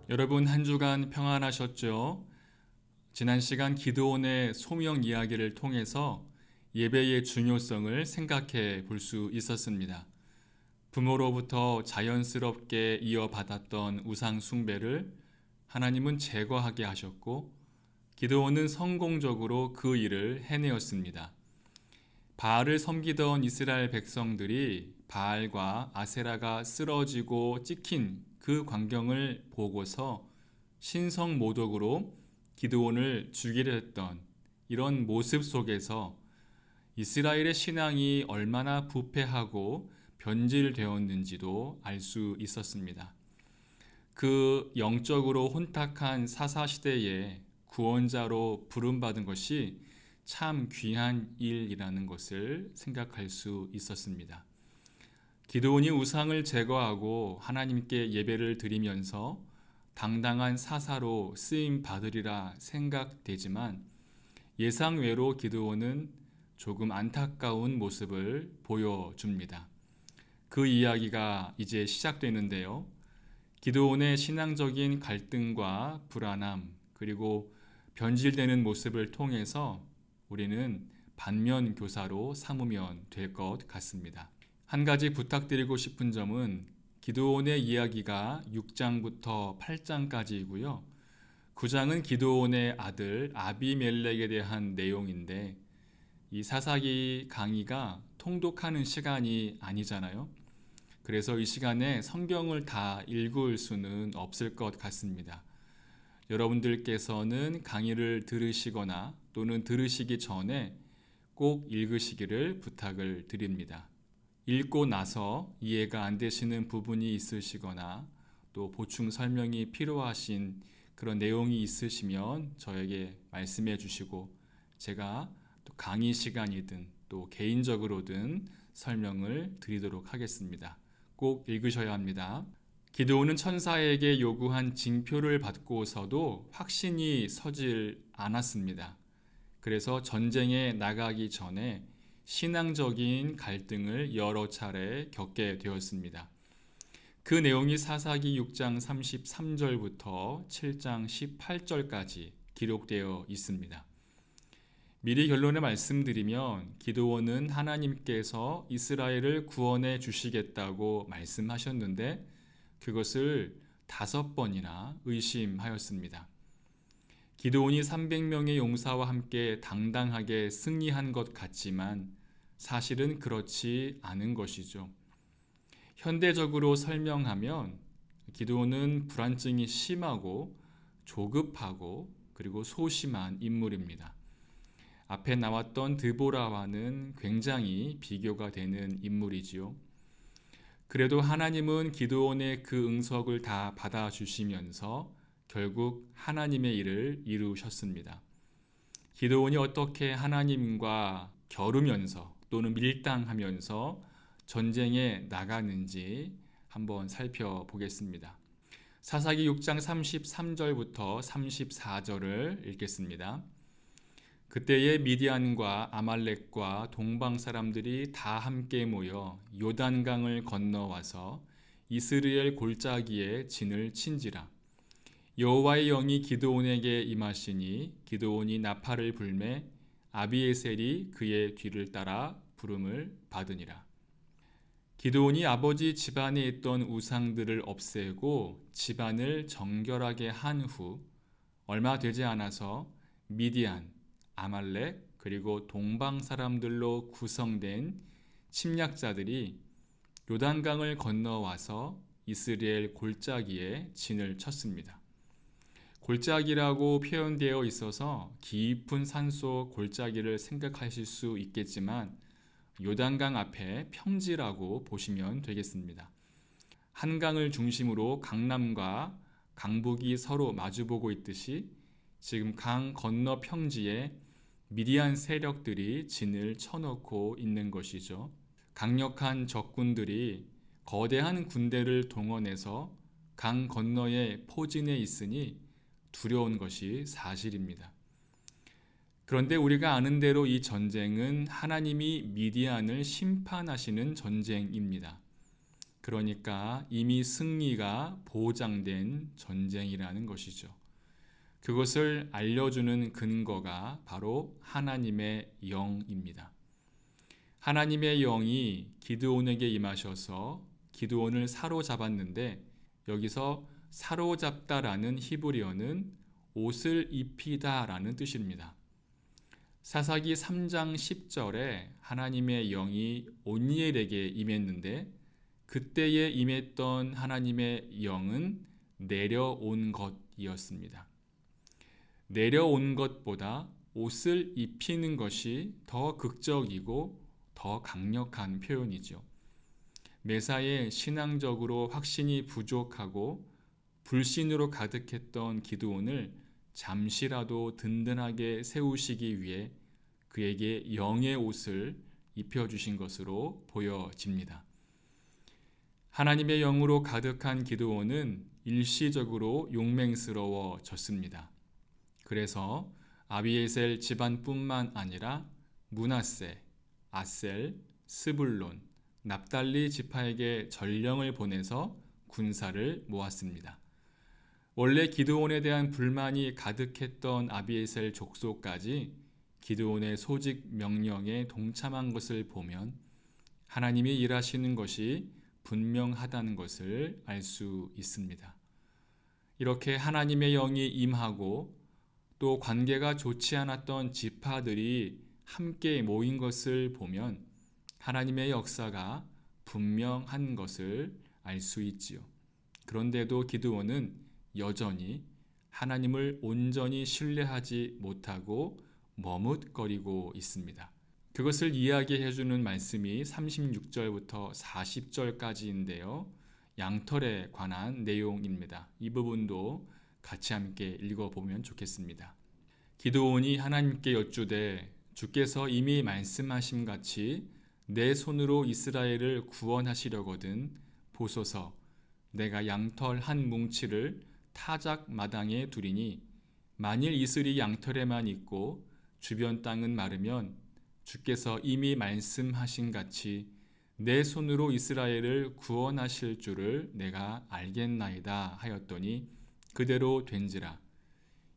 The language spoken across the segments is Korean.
여러분 한 주간 평안하셨죠? 지난 시간 기드온의 소명 이야기를 통해서 예배의 중요성을 생각해 볼 수 있었습니다. 부모로부터 자연스럽게 이어받았던 우상 숭배를 하나님은 제거하게 하셨고 기드온은 성공적으로 그 일을 해내었습니다. 바알을 섬기던 이스라엘 백성들이 바알과 아세라가 쓰러지고 찍힌 그 광경을 보고서 신성 모독으로 기드온을 죽이려 했던 이런 모습 속에서 이스라엘의 신앙이 얼마나 부패하고 변질되었는지도 알 수 있었습니다. 그 영적으로 혼탁한 사사시대에 구원자로 부름받은 것이 참 귀한 일이라는 것을 생각할 수 있었습니다. 기드온이 우상을 제거하고 하나님께 예배를 드리면서 당당한 사사로 쓰임 받으리라 생각되지만 예상외로 기드온은 조금 안타까운 모습을 보여줍니다. 그 이야기가 이제 시작되는데요. 기드온의 신앙적인 갈등과 불안함 그리고 변질되는 모습을 통해서 우리는 반면 교사로 삼으면 될 것 같습니다. 한 가지 부탁드리고 싶은 점은 기드온의 이야기가 6장부터 8장까지이고요. 9장은 기드온의 아들 아비멜렉에 대한 내용인데 이 사사기 강의가 통독하는 시간이 아니잖아요. 그래서 이 시간에 성경을 다 읽을 수는 없을 것 같습니다. 여러분들께서는 강의를 들으시거나 또는 들으시기 전에 꼭 읽으시기를 부탁을 드립니다. 읽고 나서 이해가 안 되시는 부분이 있으시거나 또 보충 설명이 필요하신 그런 내용이 있으시면 저에게 말씀해 주시고 제가 또 강의 시간이든 또 개인적으로든 설명을 드리도록 하겠습니다. 꼭 읽으셔야 합니다. 기드온은 천사에게 요구한 징표를 받고서도 확신이 서질 않았습니다. 그래서 전쟁에 나가기 전에 신앙적인 갈등을 여러 차례 겪게 되었습니다. 그 내용이 사사기 6장 33절부터 7장 18절까지 기록되어 있습니다. 미리 결론을 말씀드리면 기드온은 하나님께서 이스라엘을 구원해 주시겠다고 말씀하셨는데 그것을 5번이나 의심하였습니다. 기드온이 300명의 용사와 함께 당당하게 승리한 것 같지만 사실은 그렇지 않은 것이죠. 현대적으로 설명하면 기드온은 불안증이 심하고 조급하고 그리고 소심한 인물입니다. 앞에 나왔던 드보라와는 굉장히 비교가 되는 인물이지요. 그래도 하나님은 기드온의 그 응석을 다 받아주시면서 결국 하나님의 일을 이루셨습니다. 기드온이 어떻게 하나님과 겨루면서 또는 밀당하면서 전쟁에 나가는지 한번 살펴보겠습니다. 사사기 6장 33절부터 34절을 읽겠습니다. 그때에 미디안과 아말렉과 동방 사람들이 다 함께 모여 요단강을 건너와서 이스라엘 골짜기에 진을 친지라. 여호와의 영이 기드온에게 임하시니 기드온이 나팔을 불매 아비에셀이 그의 뒤를 따라 부름을 받으니라. 기드온이 아버지 집안에 있던 우상들을 없애고 집안을 정결하게 한 후 얼마 되지 않아서 미디안, 아말렉 그리고 동방 사람들로 구성된 침략자들이 요단강을 건너와서 이스라엘 골짜기에 진을 쳤습니다. 골짜기라고 표현되어 있어서 깊은 산속 골짜기를 생각하실 수 있겠지만 요단강 앞에 평지라고 보시면 되겠습니다. 한강을 중심으로 강남과 강북이 서로 마주보고 있듯이 지금 강 건너 평지에 미디안 세력들이 진을 쳐놓고 있는 것이죠. 강력한 적군들이 거대한 군대를 동원해서 강 건너의 포진에 있으니 두려운 것이 사실입니다. 그런데 우리가 아는 대로 이 전쟁은 하나님이 미디안을 심판하시는 전쟁입니다. 그러니까 이미 승리가 보장된 전쟁이라는 것이죠. 그것을 알려주는 근거가 바로 하나님의 영입니다. 하나님의 영이 기드온에게 임하셔서 기드온을 사로잡았는데, 여기서 사로잡다라는 히브리어는 옷을 입히다라는 뜻입니다. 사사기 3장 10절에 하나님의 영이 온니엘에게 임했는데, 그때에 임했던 하나님의 영은 내려온 것이었습니다. 내려온 것보다 옷을 입히는 것이 더 극적이고 더 강력한 표현이죠. 매사에 신앙적으로 확신이 부족하고 불신으로 가득했던 기드온을 잠시라도 든든하게 세우시기 위해 그에게 영의 옷을 입혀주신 것으로 보여집니다. 하나님의 영으로 가득한 기드온은 일시적으로 용맹스러워졌습니다. 그래서 아비에셀 집안뿐만 아니라 므낫세, 아셀, 스불론, 납달리 지파에게 전령을 보내서 군사를 모았습니다. 원래 기드온에 대한 불만이 가득했던 아비에셀 족속까지 기드온의 소직 명령에 동참한 것을 보면 하나님이 일하시는 것이 분명하다는 것을 알 수 있습니다. 이렇게 하나님의 영이 임하고 또 관계가 좋지 않았던 지파들이 함께 모인 것을 보면 하나님의 역사가 분명한 것을 알 수 있지요. 그런데도 기드온은 여전히 하나님을 온전히 신뢰하지 못하고 머뭇거리고 있습니다. 그것을 이야기해 주는 말씀이 36절부터 40절까지인데요. 양털에 관한 내용입니다. 이 부분도 같이 함께 읽어보면 좋겠습니다. 기드온이 하나님께 여쭈되 주께서 이미 말씀하심 같이 내 손으로 이스라엘을 구원하시려거든 보소서. 내가 양털 한 뭉치를 타작 마당에 두리니 만일 이슬이 양털에만 있고 주변 땅은 마르면 주께서 이미 말씀하신 같이 내 손으로 이스라엘을 구원하실 줄을 내가 알겠나이다 하였더니 그대로 된지라.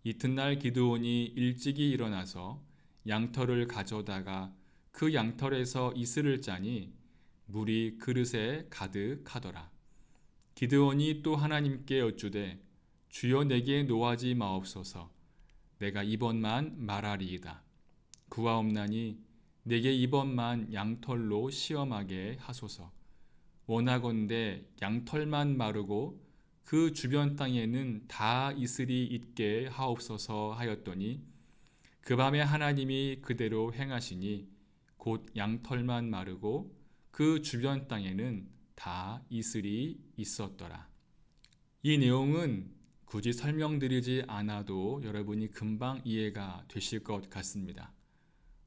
이튿날 기드온이 일찍이 일어나서 양털을 가져다가 그 양털에서 이슬을 짜니 물이 그릇에 가득하더라. 기드온이 또 하나님께 여쭈되 주여 내게 노하지 마옵소서. 내가 이번만 말하리이다. 구하옵나니 내게 이번만 양털로 시험하게 하소서. 원하건대 양털만 마르고 그 주변 땅에는 다 이슬이 있게 하옵소서 하였더니 그 밤에 하나님이 그대로 행하시니 곧 양털만 마르고 그 주변 땅에는 다 이슬이 있었더라. 이 내용은 굳이 설명드리지 않아도 여러분이 금방 이해가 되실 것 같습니다.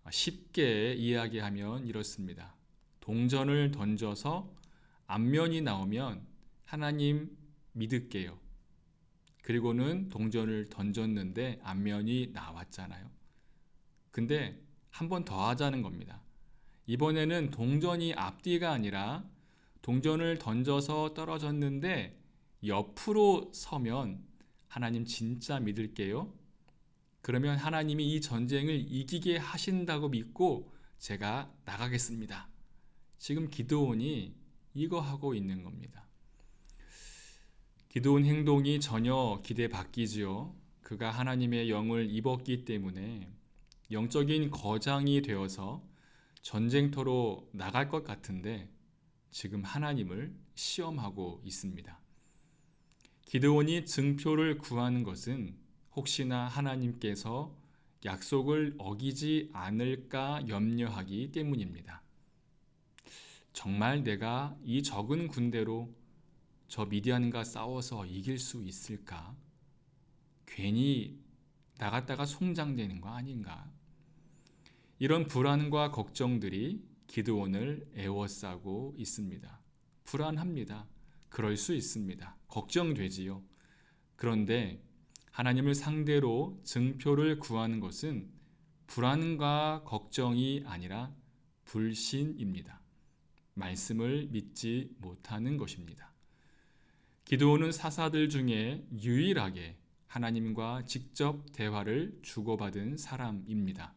쉽게 이야기하면 이렇습니다. 동전을 던져서 앞면이 나오면 하나님 믿을게요. 그리고는 동전을 던졌는데 앞면이 나왔잖아요. 근데 한 번 더 하자는 겁니다. 이번에는 동전이 앞뒤가 아니라 동전을 던져서 떨어졌는데 옆으로 서면 하나님 진짜 믿을게요. 그러면 하나님이 이 전쟁을 이기게 하신다고 믿고 제가 나가겠습니다. 지금 기드온이 이거 하고 있는 겁니다. 기드온 행동이 전혀 기대 바뀌지요. 그가 하나님의 영을 입었기 때문에 영적인 거장이 되어서 전쟁터로 나갈 것 같은데 지금 하나님을 시험하고 있습니다. 기드온이 증표를 구하는 것은 혹시나 하나님께서 약속을 어기지 않을까 염려하기 때문입니다. 정말 내가 이 적은 군대로 저 미디안과 싸워서 이길 수 있을까? 괜히 나갔다가 송장되는 거 아닌가? 이런 불안과 걱정들이 기드온을 에워싸고 있습니다. 불안합니다. 그럴 수 있습니다. 걱정되지요. 그런데 하나님을 상대로 증표를 구하는 것은 불안과 걱정이 아니라 불신입니다. 말씀을 믿지 못하는 것입니다. 기드온은 사사들 중에 유일하게 하나님과 직접 대화를 주고받은 사람입니다.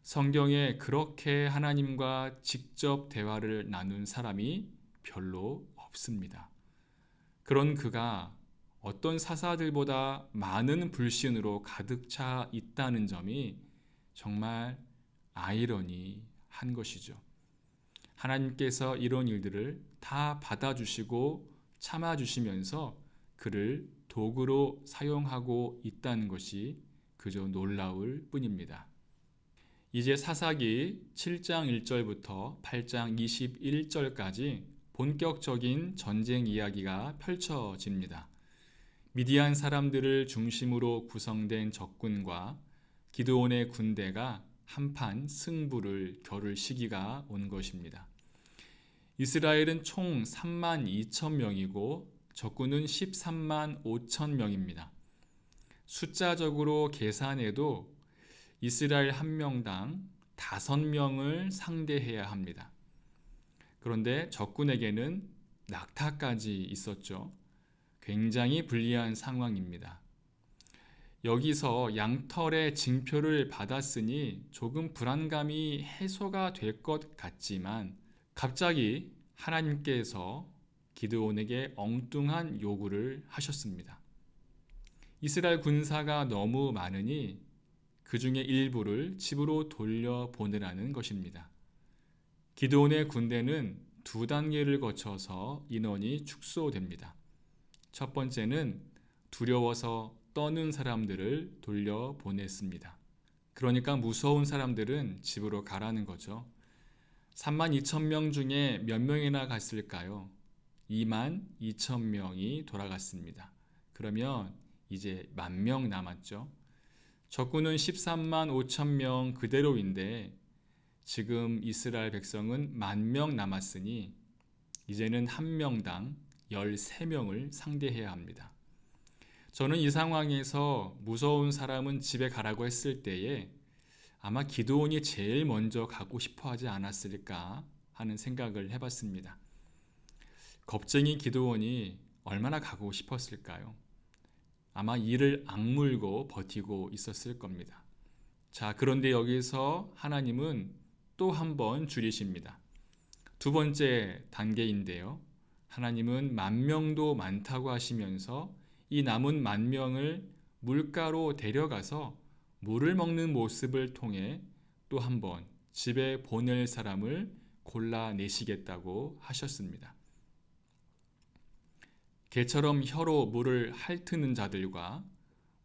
성경에 그렇게 하나님과 직접 대화를 나눈 사람이 별로 없습니다. 그런 그가 어떤 사사들보다 많은 불신으로 가득 차 있다는 점이 정말 아이러니한 것이죠. 하나님께서 이런 일들을 다 받아주시고 참아주시면서 그를 도구로 사용하고 있다는 것이 그저 놀라울 뿐입니다. 이제 사사기 7장 1절부터 8장 21절까지 본격적인 전쟁 이야기가 펼쳐집니다. 미디안 사람들을 중심으로 구성된 적군과 기드온의 군대가 한판 승부를 겨룰 시기가 온 것입니다. 이스라엘은 총 3만 2천 명이고 적군은 13만 5천 명입니다. 숫자적으로 계산해도 이스라엘 한 명당 5명을 상대해야 합니다. 그런데 적군에게는 낙타까지 있었죠. 굉장히 불리한 상황입니다. 여기서 양털의 징표를 받았으니 조금 불안감이 해소가 될 것 같지만 갑자기 하나님께서 기드온에게 엉뚱한 요구를 하셨습니다. 이스라엘 군사가 너무 많으니 그 중에 일부를 집으로 돌려보내라는 것입니다. 기드온의 군대는 2단계를 거쳐서 인원이 축소됩니다. 첫 번째는 두려워서 떠는 사람들을 돌려보냈습니다. 그러니까 무서운 사람들은 집으로 가라는 거죠. 3만 2천 명 중에 몇 명이나 갔을까요? 2만 2천 명이 돌아갔습니다. 그러면 이제 10,000명 남았죠. 적군은 13만 5천 명 그대로인데 지금 이스라엘 백성은 10,000명 남았으니 이제는 한 명당 13명을 상대해야 합니다. 저는 이 상황에서 무서운 사람은 집에 가라고 했을 때에 아마 기드온이 제일 먼저 가고 싶어 하지 않았을까 하는 생각을 해봤습니다. 겁쟁이 기드온이 얼마나 가고 싶었을까요? 아마 이를 악물고 버티고 있었을 겁니다. 자, 그런데 여기서 하나님은 또 한 번 줄이십니다. 두 번째 단계인데요. 하나님은 10,000명도 많다고 하시면서 이 남은 10,000명을 물가로 데려가서 물을 먹는 모습을 통해 또 한 번 집에 보낼 사람을 골라내시겠다고 하셨습니다. 개처럼 혀로 물을 핥는 자들과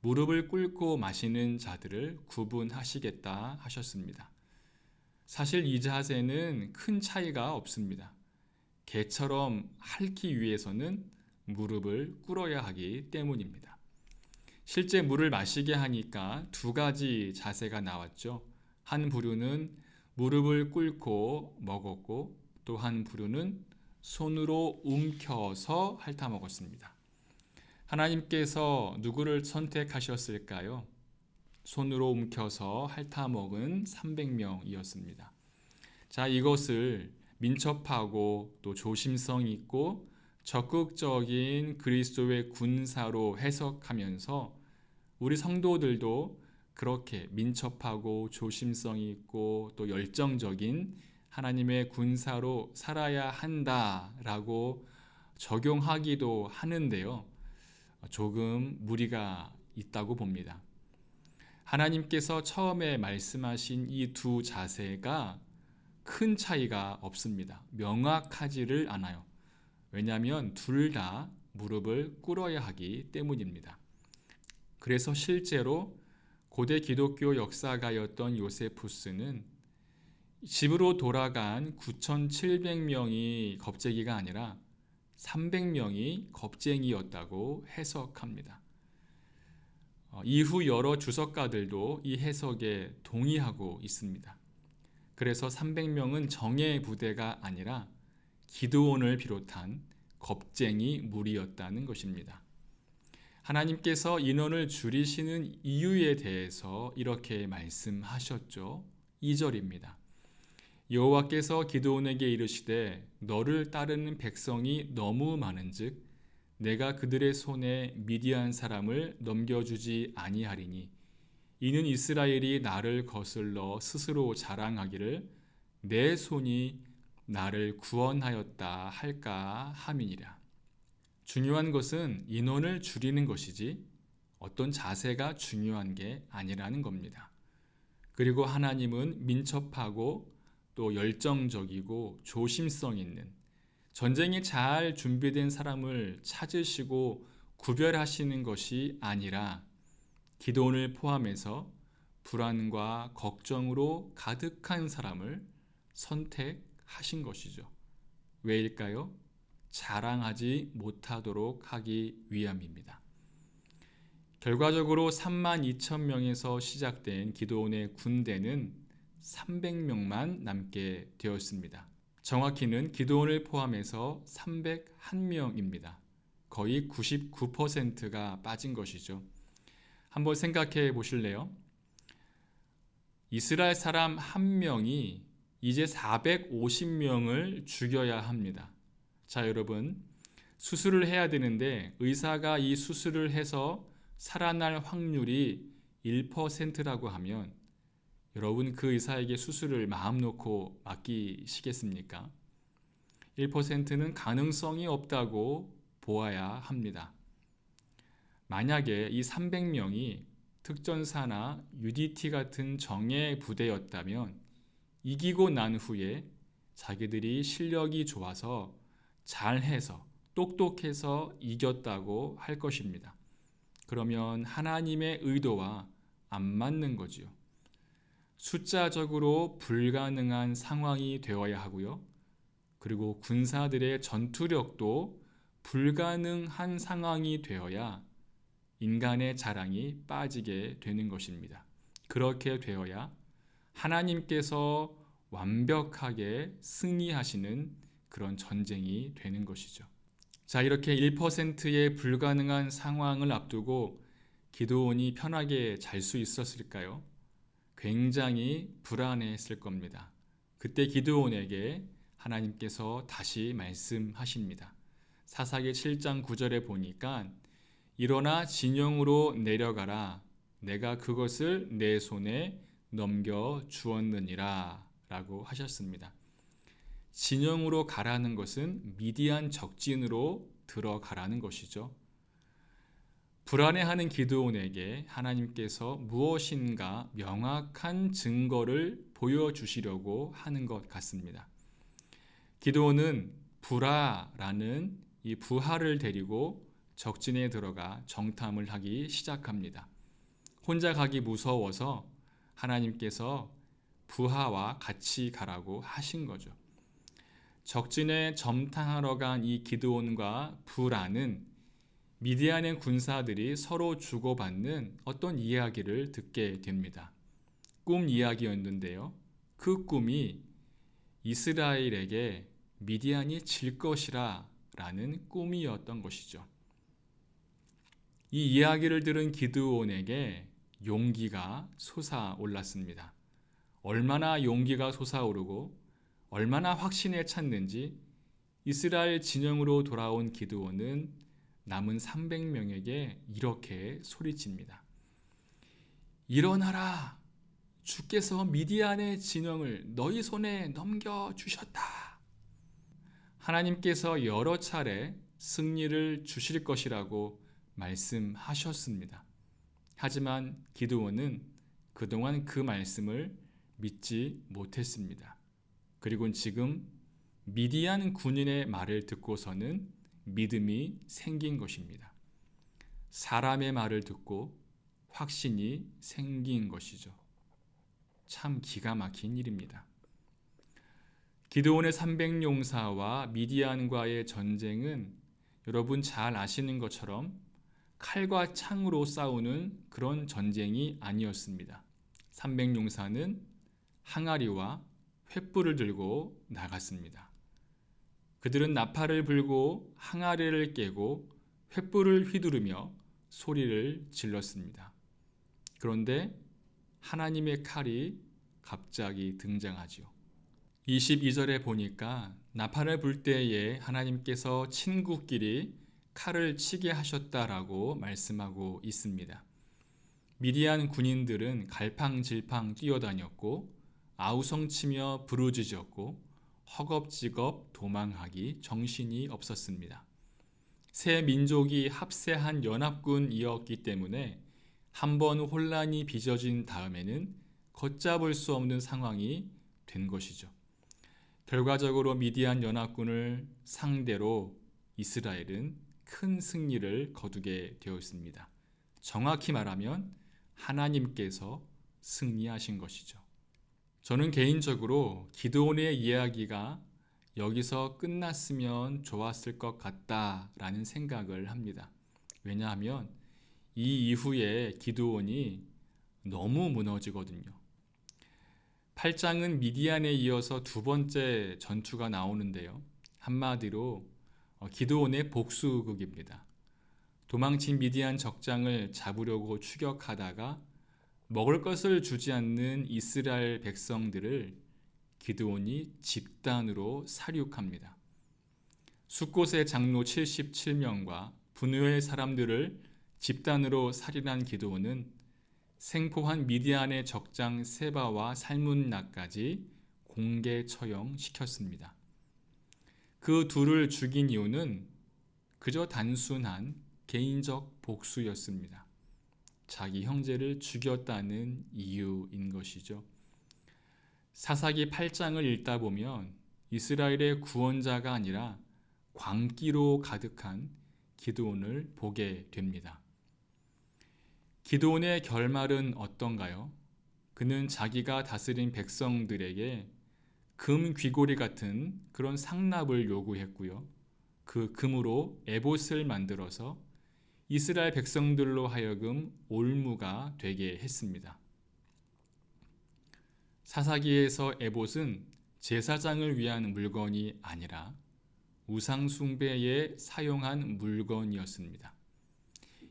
무릎을 꿇고 마시는 자들을 구분하시겠다 하셨습니다. 사실 이 자세는 큰 차이가 없습니다. 개처럼 핥기 위해서는 무릎을 꿇어야 하기 때문입니다. 실제 물을 마시게 하니까 2가지 자세가 나왔죠. 한 부류는 무릎을 꿇고 먹었고 또 한 부류는 손으로 움켜서 핥아 먹었습니다. 하나님께서 누구를 선택하셨을까요? 손으로 움켜서 핥아 먹은 300명이었습니다. 자, 이것을 민첩하고 또 조심성 있고 적극적인 그리스도의 군사로 해석하면서 우리 성도들도 그렇게 민첩하고 조심성 있고 또 열정적인 하나님의 군사로 살아야 한다라고 적용하기도 하는데요. 조금 무리가 있다고 봅니다. 하나님께서 처음에 말씀하신 이 2 자세가 큰 차이가 없습니다. 명확하지를 않아요. 왜냐하면 둘 다 무릎을 꿇어야 하기 때문입니다. 그래서 실제로 고대 기독교 역사가였던 요세푸스는 집으로 돌아간 9,700명이 겁쟁이가 아니라 300명이 겁쟁이였다고 해석합니다. 이후 여러 주석가들도 이 해석에 동의하고 있습니다. 그래서 300명은 정예 부대가 아니라 기드온을 비롯한 겁쟁이 무리였다는 것입니다. 하나님께서 인원을 줄이시는 이유에 대해서 이렇게 말씀하셨죠. 2절입니다. 여호와께서 기드온에게 이르시되 너를 따르는 백성이 너무 많은즉 내가 그들의 손에 미디안 사람을 넘겨주지 아니하리니 이는 이스라엘이 나를 거슬러 스스로 자랑하기를 내 손이 나를 구원하였다 할까 함이니라. 중요한 것은 인원을 줄이는 것이지 어떤 자세가 중요한 게 아니라는 겁니다. 그리고 하나님은 민첩하고 또 열정적이고 조심성 있는 전쟁에 잘 준비된 사람을 찾으시고 구별하시는 것이 아니라 기드온을 포함해서 불안과 걱정으로 가득한 사람을 선택하신 것이죠. 왜일까요? 자랑하지 못하도록 하기 위함입니다. 결과적으로 32,000명에서 시작된 기드온의 군대는 300명만 남게 되었습니다. 정확히는 기드온을 포함해서 301명입니다. 거의 99%가 빠진 것이죠. 한번 생각해 보실래요? 이스라엘 사람 한 명이 이제 450명을 죽여야 합니다. 자, 여러분, 수술을 해야 되는데 의사가 이 수술을 해서 살아날 확률이 1%라고 하면 여러분 그 의사에게 수술을 마음 놓고 맡기시겠습니까? 1%는 가능성이 없다고 보아야 합니다. 만약에 이 300명이 특전사나 UDT 같은 정예 부대였다면 이기고 난 후에 자기들이 실력이 좋아서 잘해서 똑똑해서 이겼다고 할 것입니다. 그러면 하나님의 의도와 안 맞는 거지요. 숫자적으로 불가능한 상황이 되어야 하고요. 그리고 군사들의 전투력도 불가능한 상황이 되어야 인간의 자랑이 빠지게 되는 것입니다. 그렇게 되어야 하나님께서 완벽하게 승리하시는 그런 전쟁이 되는 것이죠. 자, 이렇게 1%의 불가능한 상황을 앞두고 기드온이 편하게 잘 수 있었을까요? 굉장히 불안해했을 겁니다. 그때 기드온에게 하나님께서 다시 말씀하십니다. 사사기 7장 9절에 보니까 일어나 진영으로 내려가라. 내가 그것을 내 손에 넘겨 주었느니라 라고 하셨습니다. 진영으로 가라는 것은 미디안 적진으로 들어가라는 것이죠. 불안해하는 기드온에게 하나님께서 무엇인가 명확한 증거를 보여주시려고 하는 것 같습니다. 기드온은 부라라는 이 부하를 데리고 적진에 들어가 정탐을 하기 시작합니다. 혼자 가기 무서워서 하나님께서 부하와 같이 가라고 하신 거죠. 적진에 점탕하러 간 이 기드온과 부라는 미디안의 군사들이 서로 주고받는 어떤 이야기를 듣게 됩니다. 꿈 이야기였는데요. 그 꿈이 이스라엘에게 미디안이 질 것이라 라는 꿈이었던 것이죠. 이 이야기를 들은 기드온에게 용기가 솟아올랐습니다. 얼마나 용기가 솟아오르고 얼마나 확신에 찼는지 이스라엘 진영으로 돌아온 기드온은 남은 300명에게 이렇게 소리칩니다. 일어나라! 주께서 미디안의 진영을 너희 손에 넘겨주셨다. 하나님께서 여러 차례 승리를 주실 것이라고 말씀하셨습니다. 하지만 기드온은 그동안 그 말씀을 믿지 못했습니다. 그리고 지금 미디안 군인의 말을 듣고서는 믿음이 생긴 것입니다. 사람의 말을 듣고 확신이 생긴 것이죠. 참 기가 막힌 일입니다. 기드온의 300용사와 미디안과의 전쟁은 여러분 잘 아시는 것처럼 칼과 창으로 싸우는 그런 전쟁이 아니었습니다. 300용사는 항아리와 횃불을 들고 나갔습니다. 그들은 나팔을 불고 항아리를 깨고 횃불을 휘두르며 소리를 질렀습니다. 그런데 하나님의 칼이 갑자기 등장하지요. 22절에 보니까 나팔을 불 때에 하나님께서 친구끼리 칼을 치게 하셨다라고 말씀하고 있습니다. 미디안 군인들은 갈팡질팡 뛰어다녔고 아우성치며 부르짖었고 허겁지겁 도망하기 정신이 없었습니다. 세 민족이 합세한 연합군이었기 때문에 한번 혼란이 빚어진 다음에는 걷잡을 수 없는 상황이 된 것이죠. 결과적으로 미디안 연합군을 상대로 이스라엘은 큰 승리를 거두게 되었습니다. 정확히 말하면 하나님께서 승리하신 것이죠. 저는 개인적으로 기드온의 이야기가 여기서 끝났으면 좋았을 것 같다라는 생각을 합니다. 왜냐하면 이 이후에 기드온이 너무 무너지거든요. 8장은 미디안에 이어서 두 번째 전투가 나오는데요. 한마디로 기드온의 복수극입니다. 도망친 미디안 적장을 잡으려고 추격하다가 먹을 것을 주지 않는 이스라엘 백성들을 기드온이 집단으로 살육합니다. 숫곳의 장로 77명과 분노의 사람들을 집단으로 살인한 기드온은 생포한 미디안의 적장 세바와 살문나까지 공개 처형시켰습니다. 그 둘을 죽인 이유는 그저 단순한 개인적 복수였습니다. 자기 형제를 죽였다는 이유인 것이죠. 사사기 8장을 읽다 보면 이스라엘의 구원자가 아니라 광기로 가득한 기드온을 보게 됩니다. 기드온의 결말은 어떤가요? 그는 자기가 다스린 백성들에게 금 귀고리 같은 그런 상납을 요구했고요. 그 금으로 에봇을 만들어서 이스라엘 백성들로 하여금 올무가 되게 했습니다. 사사기에서 에봇은 제사장을 위한 물건이 아니라 우상 숭배에 사용한 물건이었습니다.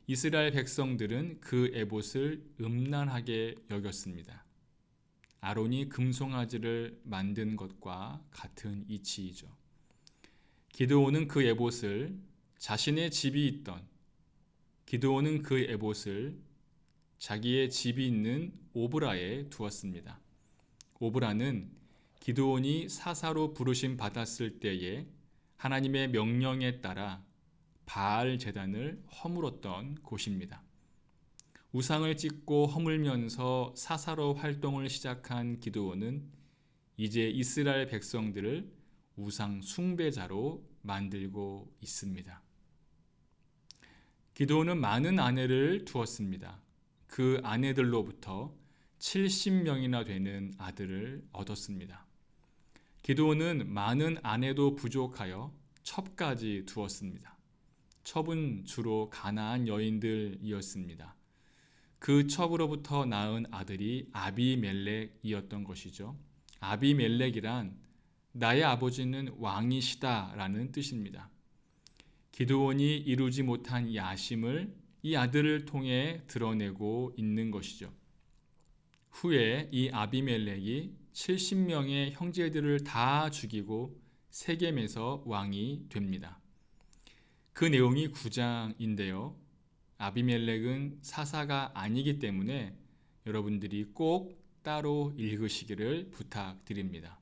이스라엘 백성들은 그 에봇을 음란하게 여겼습니다. 아론이 금송아지를 만든 것과 같은 이치이죠. 기드온은 그 에봇을 자신의 집이 있던 기드온은 그 에봇을 자기의 집이 있는 오브라에 두었습니다. 오브라는 기드온이 사사로 부르심 받았을 때에 하나님의 명령에 따라 바알 제단을 허물었던 곳입니다. 우상을 찍고 허물면서 사사로 활동을 시작한 기드온은 이제 이스라엘 백성들을 우상 숭배자로 만들고 있습니다. 기드온은 많은 아내를 두었습니다. 그 아내들로부터 70명이나 되는 아들을 얻었습니다. 기드온은 많은 아내도 부족하여 첩까지 두었습니다. 첩은 주로 가나안 여인들이었습니다. 그 첩으로부터 낳은 아들이 아비멜렉이었던 것이죠. 아비멜렉이란 나의 아버지는 왕이시다 라는 뜻입니다. 기드온이 이루지 못한 야심을 이 아들을 통해 드러내고 있는 것이죠. 후에 이 아비멜렉이 70명의 형제들을 다 죽이고 세겜에서 왕이 됩니다. 그 내용이 9장인데요. 아비멜렉은 사사가 아니기 때문에 여러분들이 꼭 따로 읽으시기를 부탁드립니다.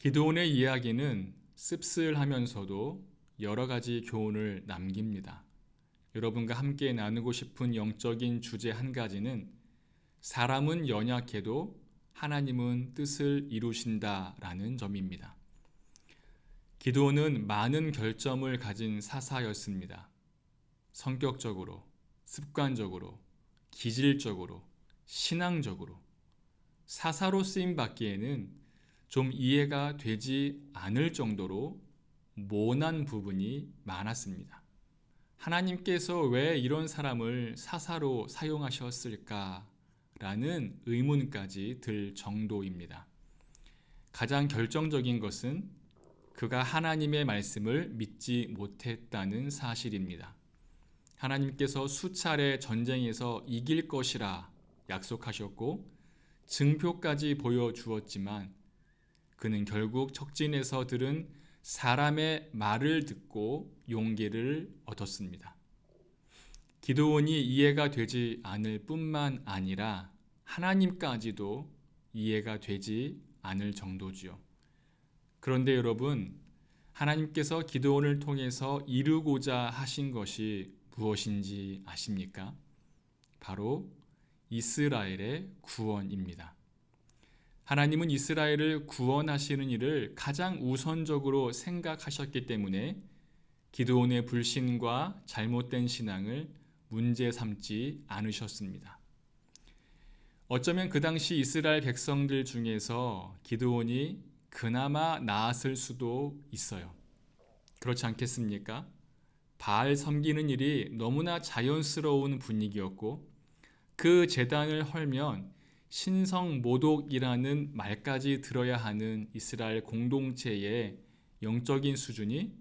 기드온의 이야기는 씁쓸하면서도 여러 가지 교훈을 남깁니다. 여러분과 함께 나누고 싶은 영적인 주제 한 가지는 사람은 연약해도 하나님은 뜻을 이루신다라는 점입니다. 기드온은 많은 결점을 가진 사사였습니다. 성격적으로, 습관적으로, 기질적으로, 신앙적으로 사사로 쓰임 받기에는 좀 이해가 되지 않을 정도로 모난 부분이 많았습니다. 하나님께서 왜 이런 사람을 사사로 사용하셨을까? 라는 의문까지 들 정도입니다. 가장 결정적인 것은 그가 하나님의 말씀을 믿지 못했다는 사실입니다. 하나님께서 수차례 전쟁에서 이길 것이라 약속하셨고 증표까지 보여주었지만 그는 결국 적진에서 들은 사람의 말을 듣고 용기를 얻었습니다. 기드온이 이해가 되지 않을 뿐만 아니라 하나님까지도 이해가 되지 않을 정도지요. 그런데 여러분, 하나님께서 기드온을 통해서 이루고자 하신 것이 무엇인지 아십니까? 바로 이스라엘의 구원입니다. 하나님은 이스라엘을 구원하시는 일을 가장 우선적으로 생각하셨기 때문에 기드온의 불신과 잘못된 신앙을 문제 삼지 않으셨습니다. 어쩌면 그 당시 이스라엘 백성들 중에서 기드온이 그나마 나았을 수도 있어요. 그렇지 않겠습니까? 바알 섬기는 일이 너무나 자연스러운 분위기였고 그 제단을 헐면 신성 모독이라는 말까지 들어야 하는 이스라엘 공동체의 영적인 수준이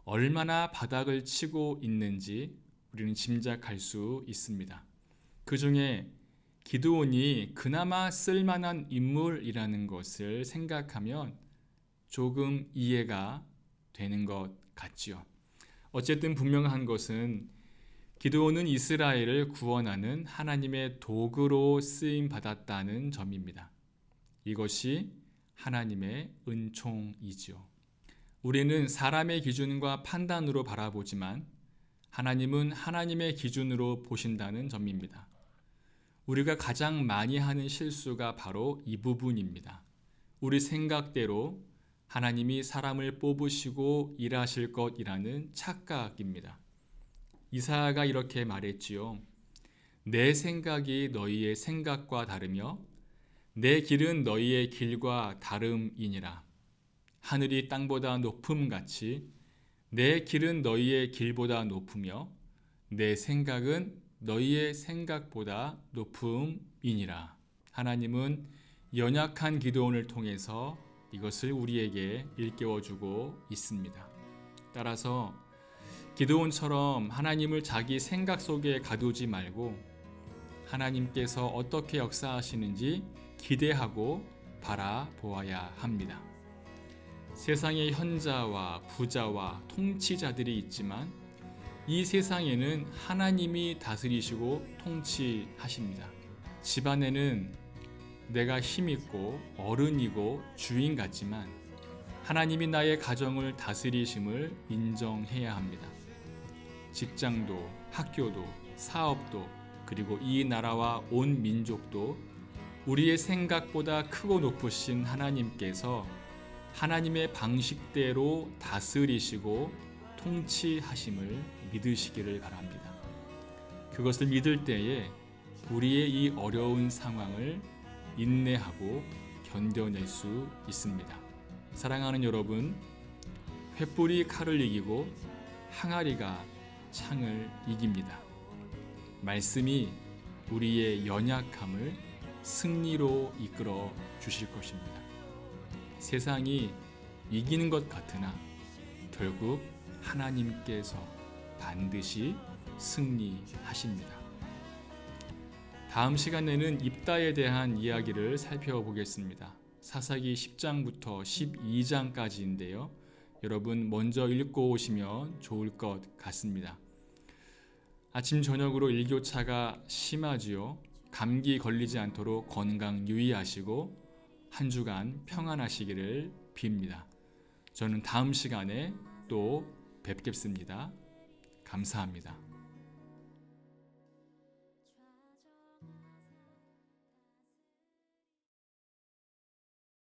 얼마나 바닥을 치고 있는지 우리는 짐작할 수 있습니다. 그 중에 기드온이 그나마 쓸만한 인물이라는 것을 생각하면 조금 이해가 되는 것 같지요. 어쨌든 분명한 것은 기드온은 이스라엘을 구원하는 하나님의 도구로 쓰임 받았다는 점입니다. 이것이 하나님의 은총이지요. 우리는 사람의 기준과 판단으로 바라보지만 하나님은 하나님의 기준으로 보신다는 점입니다. 우리가 가장 많이 하는 실수가 바로 이 부분입니다. 우리 생각대로 하나님이 사람을 뽑으시고 일하실 것이라는 착각입니다. 이사야가 이렇게 말했지요. 내 생각이 너희의 생각과 다르며 내 길은 너희의 길과 다름이니라. 하늘이 땅보다 높음같이 내 길은 너희의 길보다 높으며 내 생각은 너희의 생각보다 높음이니라. 하나님은 연약한 기드온을 통해서 이것을 우리에게 일깨워주고 있습니다. 따라서 기드온처럼 하나님을 자기 생각 속에 가두지 말고 하나님께서 어떻게 역사하시는지 기대하고 바라보아야 합니다. 세상에 현자와 부자와 통치자들이 있지만 이 세상에는 하나님이 다스리시고 통치하십니다. 집안에는 내가 힘있고 어른이고 주인 같지만 하나님이 나의 가정을 다스리심을 인정해야 합니다. 직장도, 학교도, 사업도, 그리고 이 나라와 온 민족도 우리의 생각보다 크고 높으신 하나님께서 하나님의 방식대로 다스리시고 통치하심을 믿으시기를 바랍니다. 그것을 믿을 때에 우리의 이 어려운 상황을 인내하고 견뎌낼 수 있습니다. 사랑하는 여러분, 횃불이 칼을 이기고 항아리가 창을 이깁니다. 말씀이 우리의 연약함을 승리로 이끌어 주실 것입니다. 세상이 이기는 것 같으나 결국 하나님께서 반드시 승리하십니다. 다음 시간에는 입다에 대한 이야기를 살펴보겠습니다. 사사기 10장부터 12장까지인데요. 여러분 먼저 읽고 오시면 좋을 것 같습니다. 아침 저녁으로 일교차가 심하지요. 감기 걸리지 않도록 건강 유의하시고 한 주간 평안하시기를 빕니다. 저는 다음 시간에 또 뵙겠습니다. 감사합니다.